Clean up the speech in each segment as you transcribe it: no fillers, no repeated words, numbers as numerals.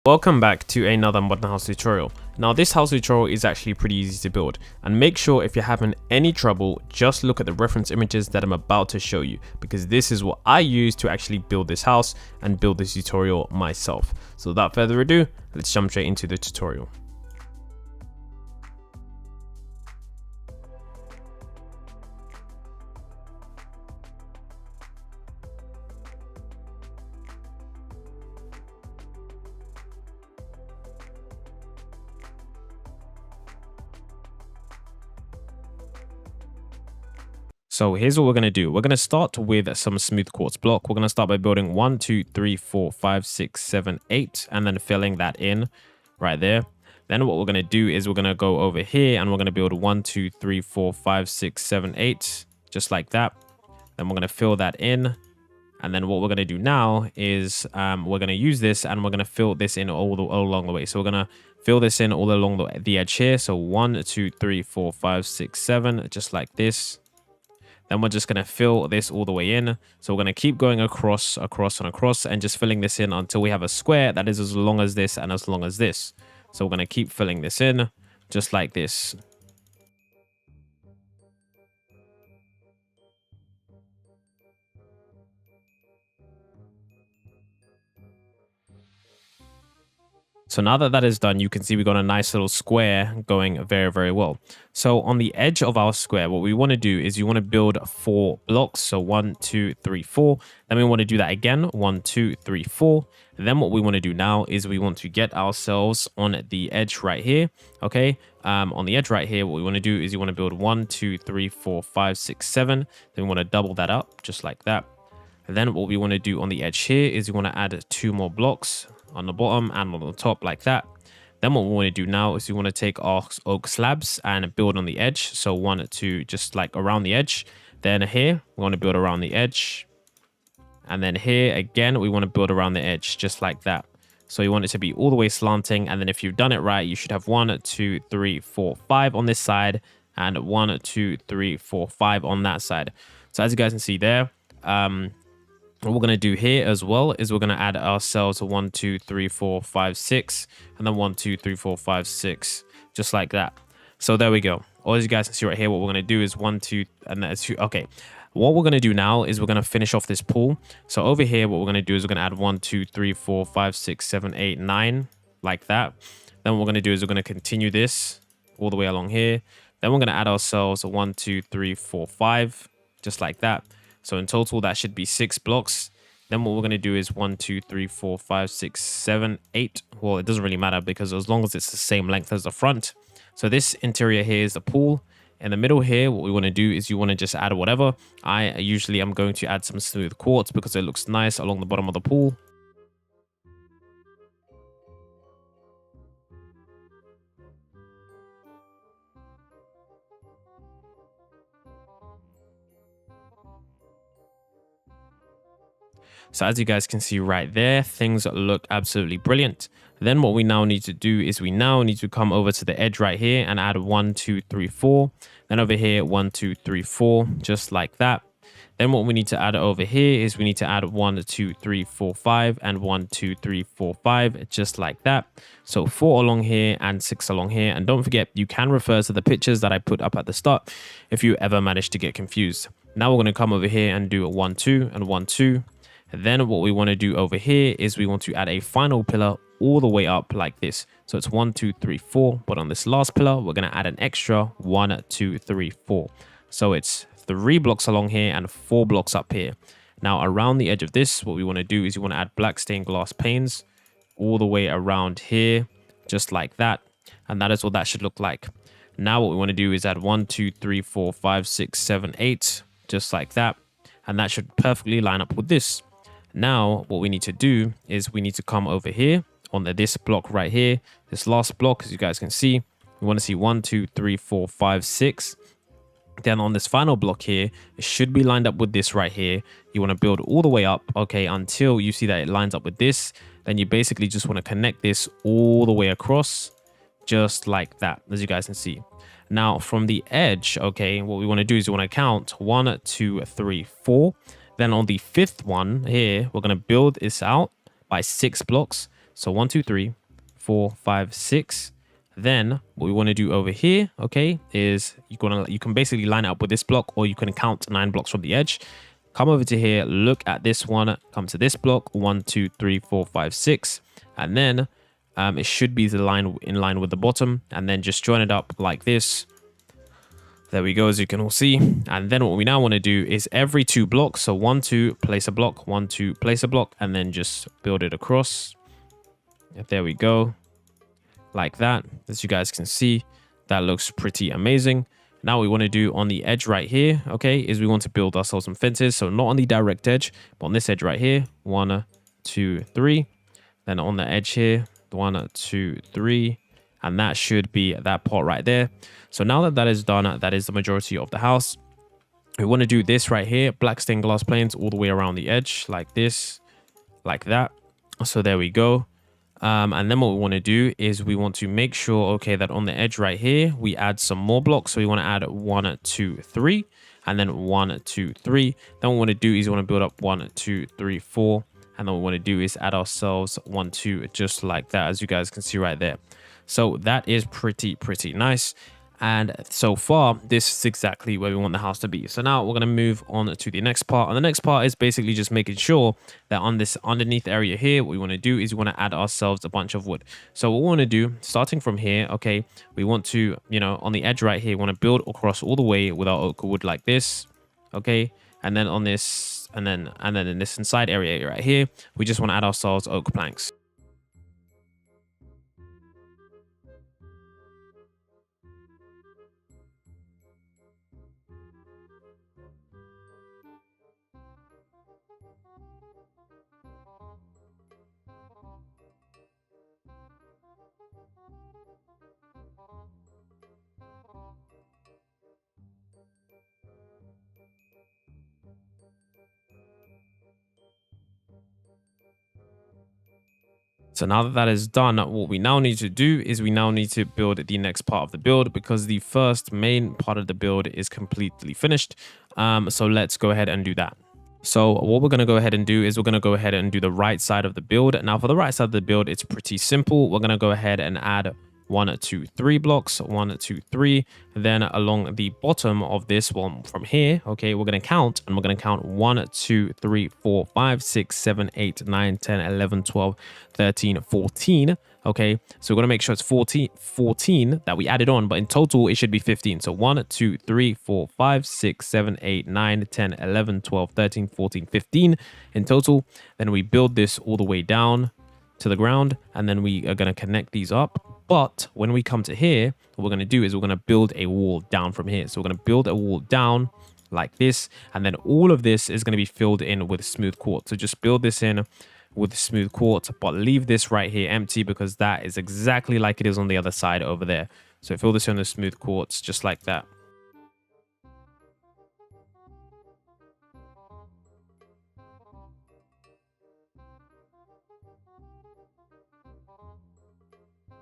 Welcome back to another modern house tutorial. Now this house tutorial is actually pretty easy to build, and make sure if you're having any trouble, just look at the reference images that I'm about to show you, because this is what I use to actually build this house and build this tutorial myself. So without further ado, let's jump straight into the tutorial. So here's what we're going to do. We're going to start with some smooth quartz block. We're going to start by building 1, 2, 3, 4, 5, 6, 7, 8, and then filling that in right there. Then what we're going to do is we're going to go over here and we're going to build 1, 2, 3, 4, 5, 6, 7, 8, just like that. Then we're going to fill that in. And then what we're going to do now is we're going to use this and we're going to fill this in all along the way. So we're going to fill this in all along the edge here. So 1, 2, 3, 4, 5, 6, 7, just like this. Then we're just going to fill this all the way in. So we're going to keep going across and just filling this in until we have a square that is as long as this and as long as this. So we're going to keep filling this in just like this. So now that that is done, you can see we got a nice little square going very, very well. So on the edge of our square, what we want to do is you want to build 4 blocks. So 1, 2, 3, 4. Then we want to do that again. 1, 2, 3, 4. And then what we want to do now is we want to get ourselves on the edge right here. Okay. On the edge right here, what we want to do is you want to build 1, 2, 3, 4, 5, 6, 7. Then we want to double that up just like that. And then what we want to do on the edge here is you want to add 2 more blocks on the bottom and on the top like that. Then what we want to do now is we want to take our oak slabs and build on the edge. So 1, 2, just like around the edge. Then here we want to build around the edge, and then here again we want to build around the edge just like that. So you want it to be all the way slanting, and then if you've done it right, you should have 1, 2, 3, 4, 5 on this side and 1, 2, 3, 4, 5 on that side. So as you guys can see there, what we're going to do here as well is we're going to add ourselves a 1, 2, 3, 4, 5, 6, and then 1, 2, 3, 4, 5, 6, just like that. So there we go. All as you guys can see right here, what we're going to do is 1, 2, and that's 2. Okay. What we're going to do now is we're going to finish off this pool. So over here, what we're going to do is we're going to add 1, 2, 3, 4, 5, 6, 7, 8, 9, like that. Then what we're going to do is we're going to continue this all the way along here. Then we're going to add ourselves a 1, 2, 3, 4, 5, just like that. So in total, that should be 6 blocks. Then what we're going to do is 1, 2, 3, 4, 5, 6, 7, 8. Well, it doesn't really matter because as long as it's the same length as the front. So this interior here is the pool. In the middle here, what we want to do is you want to just add whatever. I usually am going to add some smooth quartz because it looks nice along the bottom of the pool. So as you guys can see right there, things look absolutely brilliant. Then what we now need to do is we now need to come over to the edge right here and add 1, 2, 3, 4. Then over here, 1, 2, 3, 4, just like that. Then what we need to add over here is we need to add 1, 2, 3, 4, 5, and 1, 2, 3, 4, 5, just like that. So 4 along here and 6 along here. And don't forget, you can refer to the pictures that I put up at the start if you ever manage to get confused. Now we're going to come over here and do a 1, 2, and 1, 2. Then what we want to do over here is we want to add a final pillar all the way up like this. So it's 1, 2, 3, 4. But on this last pillar, we're going to add an extra 1, 2, 3, 4. So it's 3 blocks along here and 4 blocks up here. Now around the edge of this, what we want to do is you want to add black stained glass panes all the way around here, just like that. And that is what that should look like. Now what we want to do is add 1, 2, 3, 4, 5, 6, 7, 8, just like that. And that should perfectly line up with this. Now, what we need to do is we need to come over here on this block right here. This last block, as you guys can see, we want to see 1, 2, 3, 4, 5, 6. Then on this final block here, it should be lined up with this right here. You want to build all the way up, okay, until you see that it lines up with this. Then you basically just want to connect this all the way across, just like that, as you guys can see. Now, from the edge, okay, what we want to do is we want to count 1, 2, 3, 4. Then on the 5th one here, we're going to build this out by 6 blocks. So 1, 2, 3, 4, 5, 6. Then what we want to do over here, okay, is you can basically line it up with this block, or you can count 9 blocks from the edge. Come over to here, look at this one, come to this block, 1, 2, 3, 4, 5, 6, and then it should be the line in line with the bottom, and then just join it up like this. There we go, as you can all see. And then what we now want to do is every 2 blocks, so 1, 2, place a block, 1, 2, place a block, and then just build it across. There we go, like that. As you guys can see, that looks pretty amazing. Now what we want to do on the edge right here, okay, is we want to build ourselves some fences. So not on the direct edge, but on this edge right here, 1, 2, 3. Then on the edge here, 1, 2, 3. And that should be that part right there. So now that that is done, that is the majority of the house. We want to do this right here, black stained glass planes all the way around the edge, like this, like that. So there we go. And then what we want to do is we want to make sure, okay, that on the edge right here, we add some more blocks. So we want to add 1, 2, 3, and then 1, 2, 3. Then what we want to do is we want to build up 1, 2, 3, 4. And then what we want to do is add ourselves 1, 2, just like that, as you guys can see right there. So that is pretty nice. And so far, this is exactly where we want the house to be. So now we're going to move on to the next part. And the next part is basically just making sure that on this underneath area here, what we want to do is we want to add ourselves a bunch of wood. So what we want to do, starting from here, okay, we want to, on the edge right here, we want to build across all the way with our oak wood like this, okay? And then on this, and then in this inside area right here, we just want to add ourselves oak planks. So now that that is done, what we now need to do is we now need to build the next part of the build, because the first main part of the build is completely finished. So let's go ahead and do that. So what we're going to go ahead and do is we're going to go ahead and do the right side of the build. Now for the right side of the build, it's pretty simple. We're going to go ahead and add 1, 2, 3 blocks, 1, 2, 3. Then along the bottom of this one from here, okay, we're going to count, and we're going to count 1, 2, 3, 4, 5, 6, 7, 8, 9, 10, 11, 12, 13, 14. Okay, so we're going to make sure it's 14 that we added on, but in total it should be 15. So 1, 2, 3, 4, 5, 6, 7, 8, 9, 10, 11, 12, 13, 14, 15 in total. Then we build this all the way down to the ground, and then we are going to connect these up. But when we come to here, what we're going to do is we're going to build a wall down from here. So we're going to build a wall down like this, and then all of this is going to be filled in with smooth quartz. So just build this in with smooth quartz, but leave this right here empty, because that is exactly like it is on the other side over there. So fill this in with smooth quartz just like that.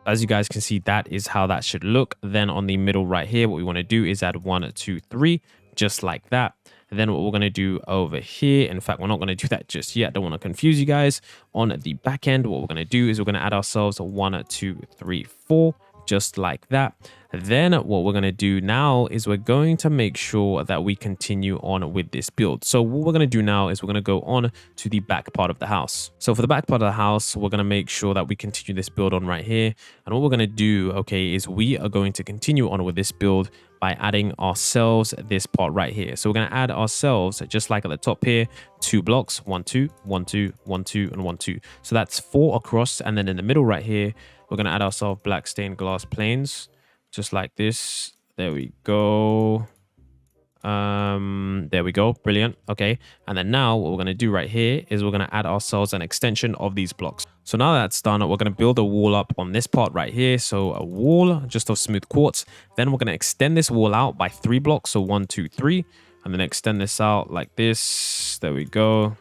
As you guys can see, that is how that should look. Then on the middle right here, what we want to do is add 1, 2, 3, just like that. And then what we're going to do over here, in fact, we're not going to do that just yet. I don't want to confuse you guys. On the back end, what we're going to do is we're going to add ourselves a 1, 2, 3, 4, just like that. Then what we're going to do now is we're going to make sure that we continue on with this build. So what we're going to do now is we're going to go on to the back part of the house. So for the back part of the house, we're going to make sure that we continue this build on right here. And what we're going to do, okay, is we are going to continue on with this build by adding ourselves this part right here. So we're going to add ourselves, just like at the top here, 2 blocks, 1, 2, 1, 2, 1, 2, and 1, 2. So that's 4 across. And then in the middle right here, we're going to add ourselves black stained glass planes, just like this. There we go. There we go. Brilliant. Okay. And then now what we're going to do right here is we're going to add ourselves an extension of these blocks. So now that's done, we're going to build a wall up on this part right here. So a wall just of smooth quartz. Then we're going to extend this wall out by 3 blocks. So 1, 2, 3. And then extend this out like this. There we go.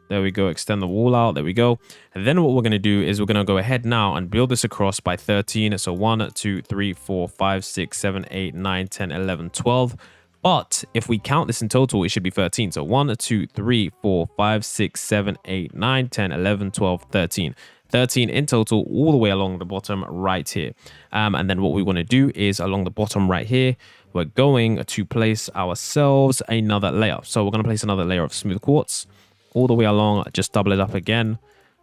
There we go. Extend the wall out. There we go. And then what we're going to do is we're going to go ahead now and build this across by 13. So 1, 2, 3, 4, 5, 6, 7, 8, 9, 10, 11, 12. But if we count this in total, it should be 13. So 1, 2, 3, 4, 5, 6, 7, 8, 9, 10, 11, 12, 13. 13 in total all the way along the bottom right here. And then what we want to do is along the bottom right here, we're going to place ourselves another layer. So we're going to place another layer of smooth quartz all the way along, just double it up again,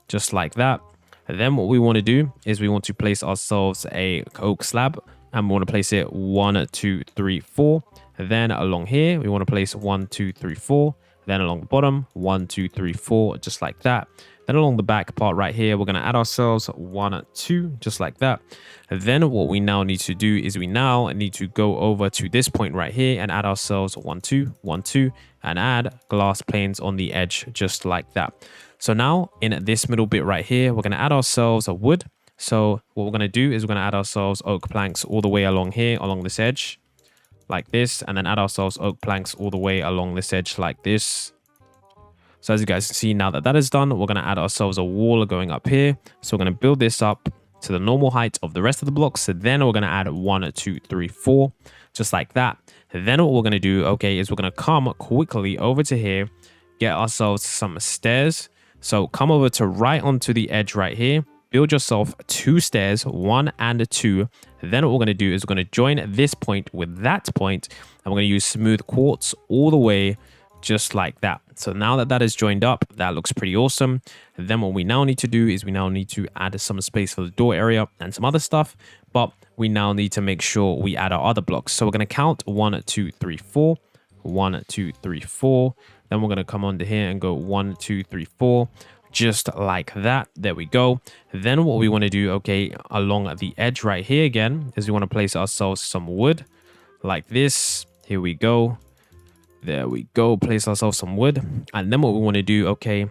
just like that. And then what we want to do is we want to place ourselves a oak slab, and we want to place it 1, 2, 3, 4. Then along here, we want to place 1, 2, 3, 4. Then along the bottom, 1, 2, 3, 4, just like that. Then along the back part right here, we're going to add ourselves 1, 2, just like that. And then what we now need to do is we now need to go over to this point right here and add ourselves 1, 2, 1, 2, and add glass planes on the edge, just like that. So now in this middle bit right here, we're going to add ourselves a wood. So what we're going to do is we're going to add ourselves oak planks all the way along here, along this edge, like this, and then add ourselves oak planks all the way along this edge like this. So as you guys can see, now that that is done, we're going to add ourselves a wall going up here. So we're going to build this up to the normal height of the rest of the blocks. So then we're going to add 1, 2, 3, 4, just like that. And then what we're going to do, okay, is we're going to come quickly over to here, get ourselves some stairs. So come over to right onto the edge right here, build yourself 2 stairs, 1 and 2. Then what we're going to do is we're going to join this point with that point, and we're going to use smooth quartz all the way, just like that. So now that that is joined up, that looks pretty awesome. And then what we now need to do is we now need to add some space for the door area and some other stuff, but we now need to make sure we add our other blocks. So we're going to count 1, 2, 3, 4, 1, 2, 3, 4. Then we're going to come onto here and go 1, 2, 3, 4, just like that. There we go. Then what we want to do, okay, along the edge right here again, is we want to place ourselves some wood like this. Here we go. There we go. Place ourselves some wood. And then what we want to do, okay,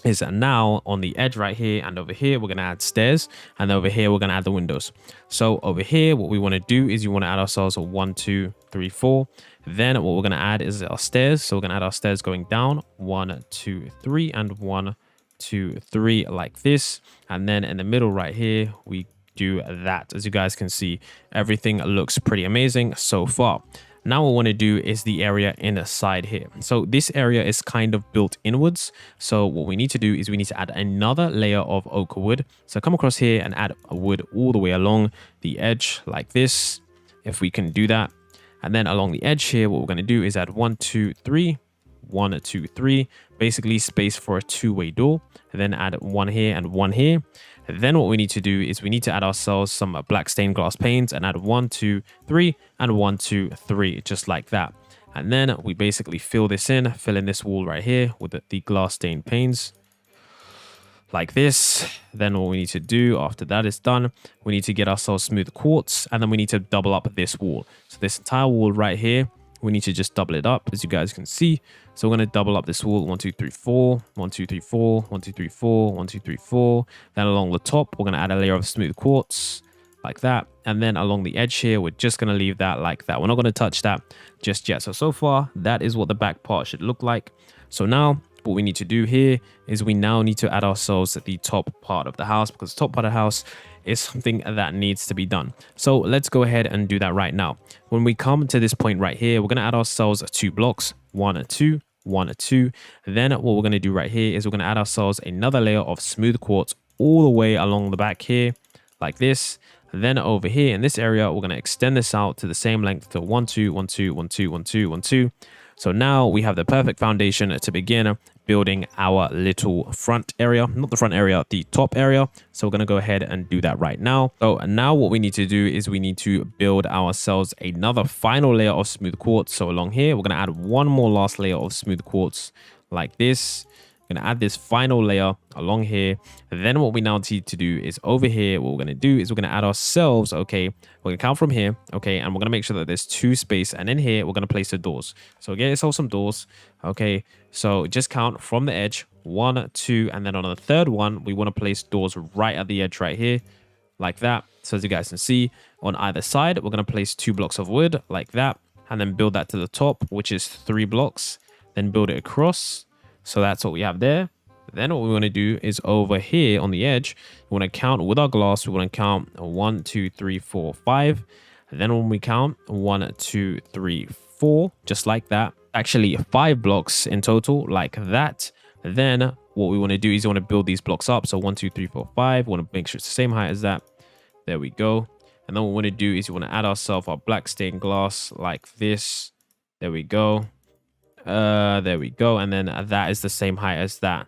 is that now on the edge right here and over here, we're going to add stairs. And over here, we're going to add the windows. So over here, what we want to do is you want to add ourselves a 1, 2, 3, 4. Then what we're going to add is our stairs. So we're going to add our stairs going down 1, 2, 3, and 1, 2, 3, like this. And then in the middle right here, we do that. As you guys can see, everything looks pretty amazing so far. Now what we want to do is the area in the side here. So this area is kind of built inwards. So what we need to do is we need to add another layer of oak wood. So come across here and add a wood all the way along the edge like this, if we can do that. And then along the edge here, what we're going to do is add 1, 2, 3, 1, 2, 3, basically space for a 2-way door. And then add 1 here and 1 here. And then what we need to do is we need to add ourselves some black stained glass panes and add 1, 2, 3, and 1, 2, 3, just like that. And then we basically fill this in, fill in this wall right here with the glass stained panes like this. Then what we need to do after that is done, we need to get ourselves smooth quartz, and then we need to double up this wall. So this entire wall right here, we need to just double it up, as you guys can see. So we're going to double up this wall 1, 2, 3, 4, 1, 2, 3, 4, 1, 2, 3, 4, 1, 2, 3, 4. Then along the top, we're going to add a layer of smooth quartz like that. And then along the edge here, we're just going to leave that like that. We're not going to touch that just yet. So far, that is what the back part should look like. So now what we need to do here is we now need to add ourselves the top part of the house, because the top part of the house is something that needs to be done. So let's go ahead and do that right now. When we come to this point right here, we're going to add ourselves 2 blocks, 1, 2, 1, 2. Then what we're going to do right here is we're going to add ourselves another layer of smooth quartz all the way along the back here like this. Then over here in this area, we're going to extend this out to the same length to 1, 2, 1, 2, 1, 2, 1, 2, 1, 2. So now we have the perfect foundation to begin building our little front area, not the front area, the top area. So we're going to go ahead and do that right now. So now what we need to do is we need to build ourselves another final layer of smooth quartz. So along here, we're going to add one more last layer of smooth quartz like this. Going to add this final layer along here. And then what we now need to do is over here, what we're going to do is we're going to add ourselves, okay, we're going to count from here, okay, and we're going to make sure that there's 2 space, and in here we're going to place the doors. So get yourself some doors, okay, so just count from the edge, 1, 2, and then on the third one we want to place doors right at the edge right here like that. So as you guys can see, on either side we're going to place 2 blocks of wood like that, and then build that to the top, which is 3 blocks, then build it across. So that's what we have there. Then what we want to do is over here on the edge, we want to count with our glass. We want to count 1, 2, 3, 4, 5. And then when we count 1, 2, 3, 4, just like that. Actually 5 blocks in total like that. Then what we want to do is you want to build these blocks up. So 1, 2, 3, 4, 5. We want to make sure it's the same height as that. There we go. And then what we want to do is you want to add ourselves our black stained glass like this. There we go. There we go. And then that is the same height as that.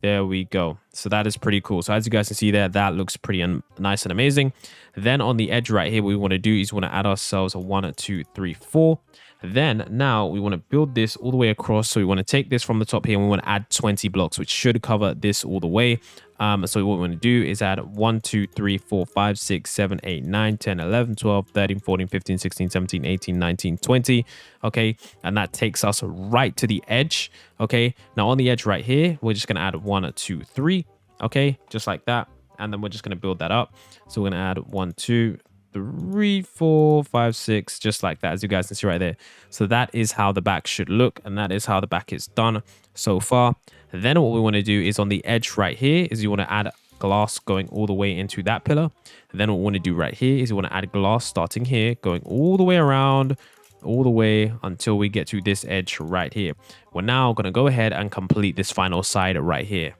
There we go. So that is pretty cool. So as you guys can see there, that looks pretty nice and amazing. Then on the edge right here, what we want to do is we want to add ourselves a 1, 2, 3, 4. Then now we want to build this all the way across. So we want to take this from the top here and we want to add 20 blocks, which should cover this all the way. So what we want to do is add 1, 2, 3, 4, 5, 6, 7, 8, 9, 10, 11, 12, 13, 14, 15, 16, 17, 18, 19, 20. Okay. And that takes us right to the edge. Okay. Now on the edge right here, we're just going to add 1, 2, 3. Okay. Just like that. And then we're just going to build that up. So we're going to add 1, 2, 3, 4, 5, 6, just like that, as you guys can see right there. So that is how the back should look, and that is how the back is done so far. Then what we want to do is on the edge right here is you want to add glass going all the way into that pillar. And then what we want to do right here is you want to add glass starting here, going all the way around, all the way until we get to this edge right here. We're now going to go ahead and complete this final side right here.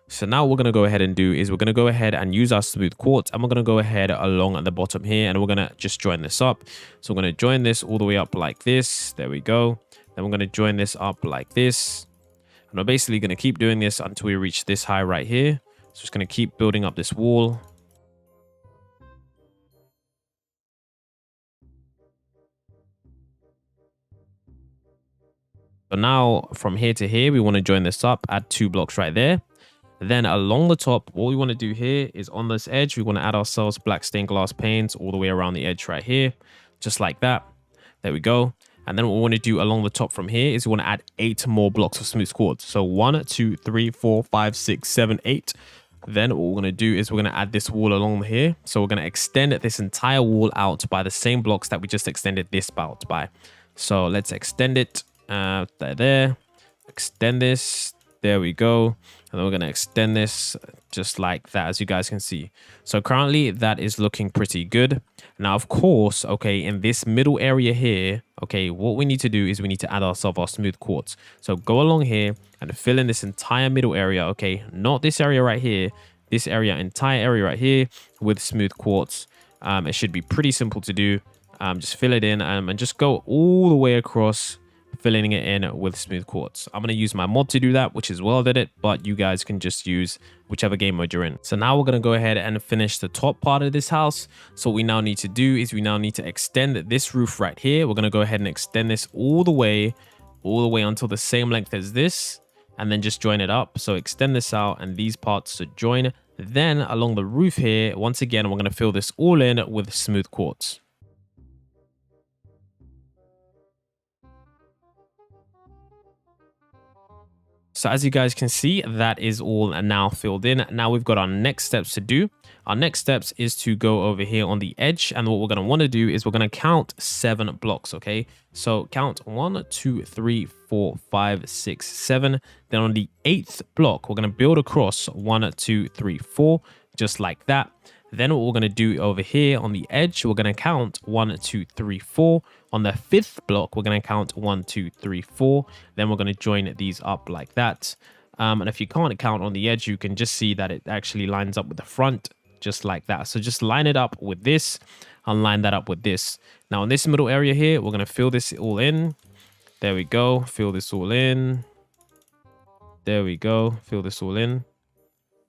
So now what we're going to go ahead and do is we're going to go ahead and use our smooth quartz, and we're going to go ahead along at the bottom here, and we're going to just join this up. So we're going to join this all the way up like this. There we go. Then we're going to join this up like this. And we're basically going to keep doing this until we reach this high right here. So just going to keep building up this wall. So now from here to here, we want to join this up, add 2 blocks right there. Then along the top, what we want to do here is on this edge, we want to add ourselves black stained glass panes all the way around the edge right here, just like that. There we go. And then what we want to do along the top from here is we want to add 8 more blocks of smooth quartz. So 1, 2, 3, 4, 5, 6, 7, 8. Then what we're going to do is we're going to add this wall along here. So we're going to extend this entire wall out by the same blocks that we just extended this out by. So let's extend it there. Extend this. There we go. And then we're going to extend this just like that, as you guys can see. So currently that is looking pretty good. Now, of course, okay, in this middle area here, okay, what we need to do is we need to add ourselves our smooth quartz. So go along here and fill in this entire middle area, okay, not this area right here, this area, entire area right here with smooth quartz. It should be pretty simple to do. Just fill it in and just go all the way across, filling it in with smooth quartz. I'm going to use my mod to do that, which is welded it, but you guys can just use whichever game mode you're in. So now we're going to go ahead and finish the top part of this house. So what we now need to do is we now need to extend this roof right here. We're going to go ahead and extend this all the way until the same length as this, and then just join it up. So extend this out and these parts to join. Then along the roof here, once again, we're going to fill this all in with smooth quartz. So as you guys can see, that is all now filled in. Now we've got our next steps to do. Our next steps is to go over here on the edge. And what we're going to want to do is we're going to count 7 blocks. Okay. So count 1, 2, 3, 4, 5, 6, 7. Then on the 8th block, we're going to build across 1, 2, 3, 4, just like that. Then what we're going to do over here on the edge, we're going to count 1, 2, 3, 4. On the 5th block, we're going to count 1, 2, 3, 4. Then we're going to join these up like that. And if you can't count on the edge, you can just see that it actually lines up with the front, just like that. So just line it up with this and line that up with this. Now in this middle area here, we're going to fill this all in. There we go. Fill this all in. There we go. Fill this all in.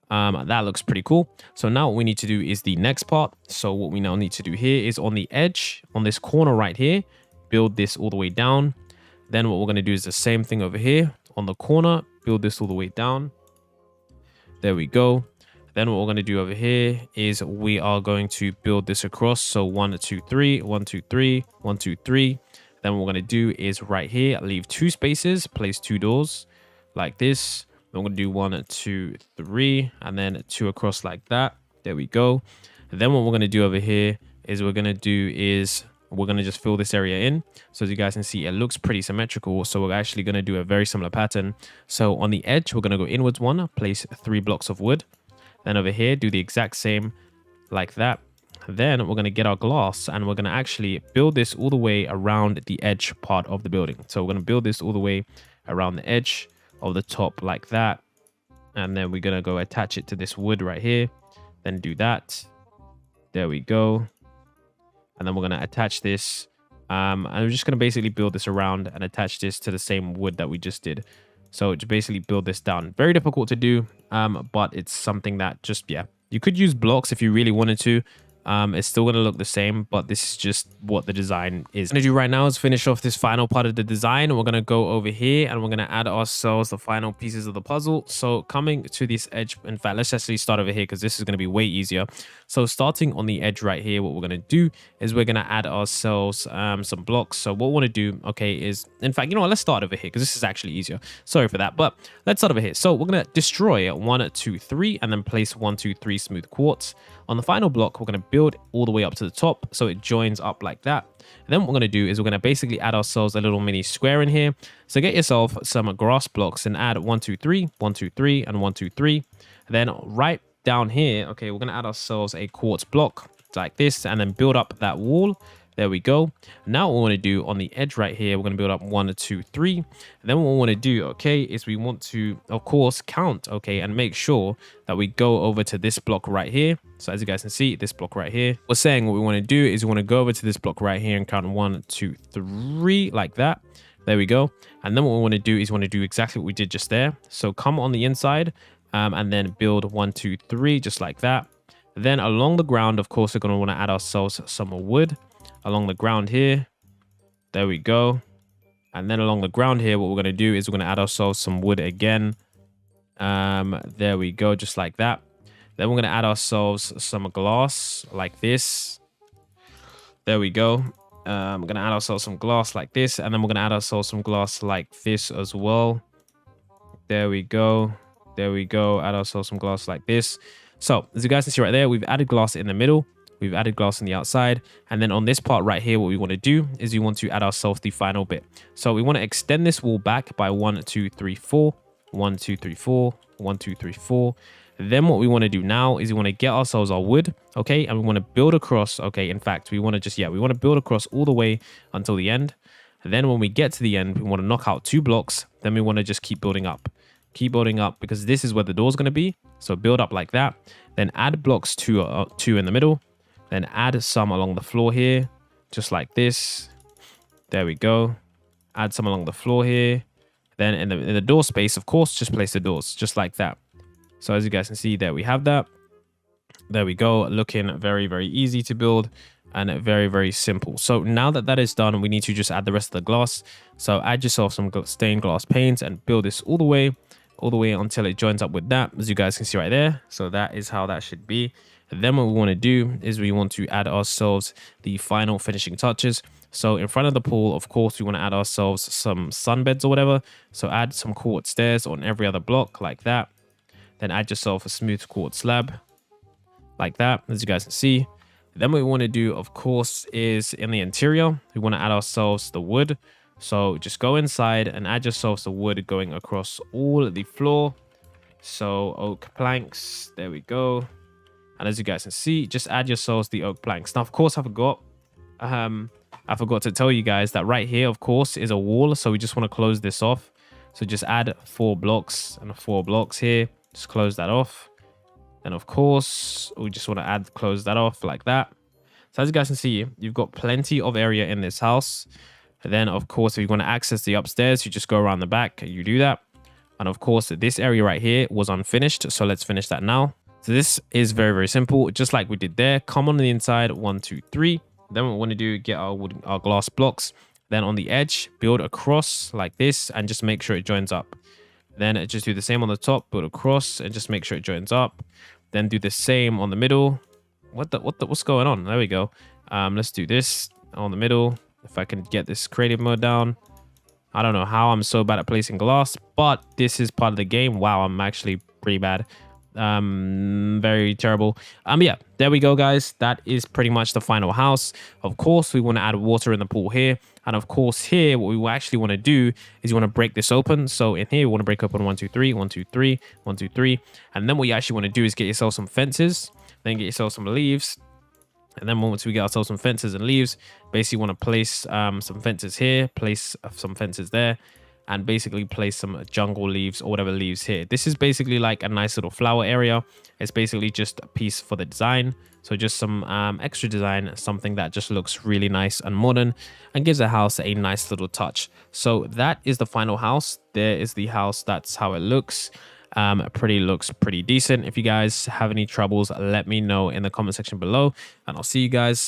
That looks pretty cool. So now what we need to do is the next part. So what we now need to do here is on the edge, on this corner right here, build this all the way down. Then what we're going to do is the same thing over here on the corner, build this all the way down. There we go. Then what we're going to do over here is we are going to build this across. So 1, 2, 3, 1, 2, 3, 1, 2, 3. Then what we're going to do is right here, leave 2 spaces, place 2 doors like this. I'm going to do 1, 2, 3, and then 2 across like that. There we go. And then what we're going to do over here is we're going to just fill this area in. So as you guys can see, it looks pretty symmetrical. So we're actually going to do a very similar pattern. So on the edge, we're going to go inwards 1, place 3 blocks of wood. Then over here, do the exact same like that. Then we're going to get our glass and we're going to actually build this all the way around the edge part of the building. So we're going to build this all the way around the edge of the top like that. And then we're going to go attach it to this wood right here. Then do that. There we go. And then we're going to attach this. And we're just going to basically build this around and attach this to the same wood that we just did. So to basically build this down. Very difficult to do, but it's something that just, yeah. You could use blocks if you really wanted to. It's still going to look the same, but this is just what the design is. What I'm going to do right now is finish off this final part of the design. We're going to go over here and we're going to add ourselves the final pieces of the puzzle. So coming to this edge, in fact, let's actually start over here because this is going to be way easier. So starting on the edge right here, what we're going to do is we're going to add ourselves some blocks. So what we want to do, okay, is, in fact, you know what, let's start over here because this is actually easier. Sorry for that, but let's start over here. So we're going to destroy 1, 2, 3, and then place 1, 2, 3 smooth quartz. On the final block, we're going to build all the way up to the top so it joins up like that. And then what we're going to do is we're going to basically add ourselves a little mini square in here. So get yourself some grass blocks and add 1, 2, 3, 1, 2, 3, and 1, 2, 3. And then right down here, okay, we're going to add ourselves a quartz block like this and then build up that wall. There we go. Now what we want to do on the edge right here, we're going to build up 1, 2, 3. And then what we want to do, okay, is we want to, of course, count, okay, and make sure that we go over to this block right here. So as you guys can see, this block right here. We're saying what we want to do is we want to go over to this block right here and count 1, 2, 3 like that. There we go. And then what we want to do is we want to do exactly what we did just there. So come on the inside and then build 1, 2, 3 just like that. Then along the ground, of course, we're going to want to add ourselves some wood. Along the ground here, there we go. And then along the ground here, what we're going to do is we're going to add ourselves some wood again. There we go, just like that. Then we're going to add ourselves some glass like this. There we go. We're going to add ourselves some glass like this, and then we're going to add ourselves some glass like this as well. There we go. There we go. Add ourselves some glass like this. So as you guys can see right there, we've added glass in the middle. We've added glass on the outside. And then on this part right here, what we want to do is we want to add ourselves the final bit. So we want to extend this wall back by 1, 2, 3, 4. 1, 2, 3, 4. 1, 2, 3, 4. Then what we want to do now is we want to get ourselves our wood, okay? And we want to build across, okay? In fact, we want to just, we want to build across all the way until the end. And then when we get to the end, we want to knock out 2 blocks. Then we want to just keep building up. Keep building up because this is where the door is going to be. So build up like that. Then add blocks 2 in the middle. Then add some along the floor here, just like this. There we go. Add some along the floor here. Then in the door space, of course, just place the doors, just like that. So as you guys can see, there we have that. There we go. Looking very, very easy to build and very, very simple. So now that that is done, we need to just add the rest of the glass. So add yourself some stained glass paint and build this all the way until it joins up with that, as you guys can see right there. So that is how that should be. Then what we want to do is we want to add ourselves the final finishing touches. So in front of the pool, of course, we want to add ourselves some sunbeds or whatever. So add some quartz stairs on every other block like that. Then add yourself a smooth quartz slab like that, as you guys can see. Then what we want to do, of course, is in the interior, we want to add ourselves the wood. So just go inside and add yourselves the wood going across all the floor. So oak planks, there we go. And as you guys can see, just add yourselves the oak planks. Now, of course, I forgot to tell you guys that right here, of course, is a wall. So we just want to close this off. So just add 4 blocks and 4 blocks here. Just close that off. And of course, we just want to close that off like that. So as you guys can see, you've got plenty of area in this house. And then, of course, if you want to access the upstairs, you just go around the back. You do that. And of course, this area right here was unfinished. So let's finish that now. So this is very, very simple. Just like we did there. Come on the inside, 1, 2, 3. Then what we want to do, get our glass blocks. Then on the edge, build across like this and just make sure it joins up. Then just do the same on the top, build across and just make sure it joins up. Then do the same on the middle. What's going on? There we go. Let's do this on the middle. If I can get this creative mode down. I don't know how I'm so bad at placing glass, but this is part of the game. Wow, I'm actually pretty bad. Very terrible. Yeah, there we go, guys. That is pretty much the final house. Of course, we want to add water in the pool here. And of course, here, what we actually want to do is you want to break this open. So in here, we want to break open 1, 2, 3, 1, 2, 3, 1, 2, 3. And then what you actually want to do is get yourself some fences, then get yourself some leaves. And then once we get ourselves some fences and leaves, basically want to place some fences here, place some fences there. and basically place some jungle leaves or whatever leaves here. This is basically like a nice little flower area. It's basically just a piece for the design. So just some extra design, something that just looks really nice and modern and gives the house a nice little touch. So that is the final house. There is the house. That's how it looks. Looks pretty decent. If you guys have any troubles, let me know in the comment section below, and I'll see you guys